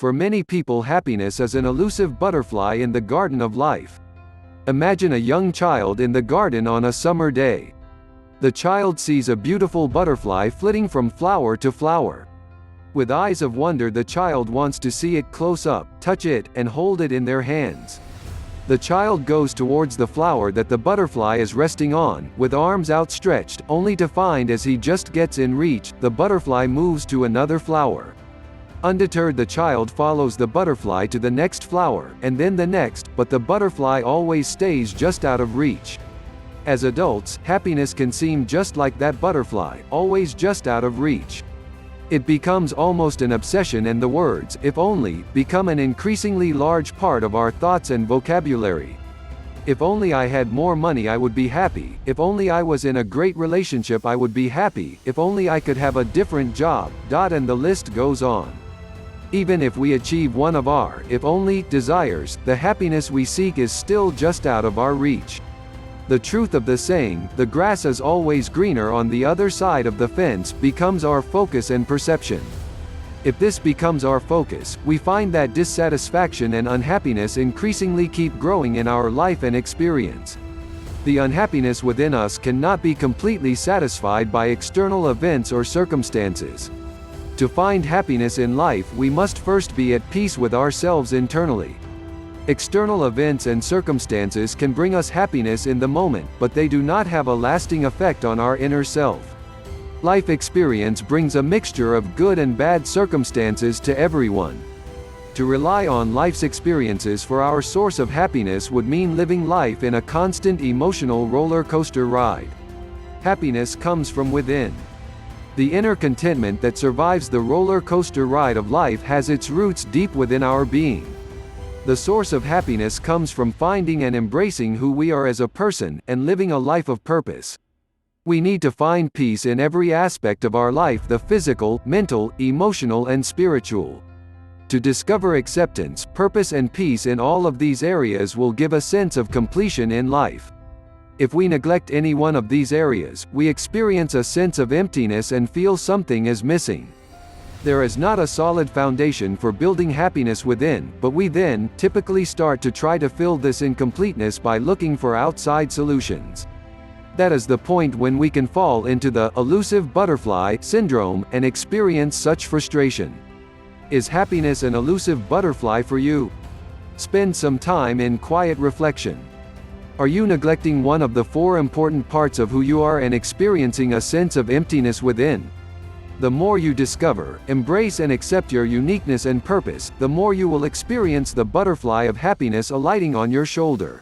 For many people, happiness is an elusive butterfly in the garden of life. Imagine a young child in the garden on a summer day. The child sees a beautiful butterfly flitting from flower to flower. With eyes of wonder, the child wants to see it close up, touch it, and hold it in their hands. The child goes towards the flower that the butterfly is resting on, with arms outstretched, only to find as he just gets in reach, the butterfly moves to another flower. Undeterred, the child follows the butterfly to the next flower, and then the next, but the butterfly always stays just out of reach. As adults, happiness can seem just like that butterfly, always just out of reach. It becomes almost an obsession, and the words, "if only," become an increasingly large part of our thoughts and vocabulary. If only I had more money, I would be happy. If only I was in a great relationship, I would be happy. If only I could have a different job, and the list goes on. Even if we achieve one of our "if only" desires, the happiness we seek is still just out of our reach. The truth of the saying, "the grass is always greener on the other side of the fence," becomes our focus and perception. If this becomes our focus, we find that dissatisfaction and unhappiness increasingly keep growing in our life and experience. The unhappiness within us cannot be completely satisfied by external events or circumstances. To find happiness in life, we must first be at peace with ourselves internally. External events and circumstances can bring us happiness in the moment, but they do not have a lasting effect on our inner self. Life experience brings a mixture of good and bad circumstances to everyone. To rely on life's experiences for our source of happiness would mean living life in a constant emotional roller coaster ride. Happiness comes from within. The inner contentment that survives the roller coaster ride of life has its roots deep within our being. The source of happiness comes from finding and embracing who we are as a person, and living a life of purpose. We need to find peace in every aspect of our life: the physical, mental, emotional, and spiritual. To discover acceptance, purpose, and peace in all of these areas will give a sense of completion in life. If we neglect any one of these areas, we experience a sense of emptiness and feel something is missing. There is not a solid foundation for building happiness within, but we then typically start to try to fill this incompleteness by looking for outside solutions. That is the point when we can fall into the elusive butterfly syndrome and experience such frustration. Is happiness an elusive butterfly for you? Spend some time in quiet reflection. Are you neglecting one of the 4 important parts of who you are and experiencing a sense of emptiness within? The more you discover, embrace, and accept your uniqueness and purpose, the more you will experience the butterfly of happiness alighting on your shoulder.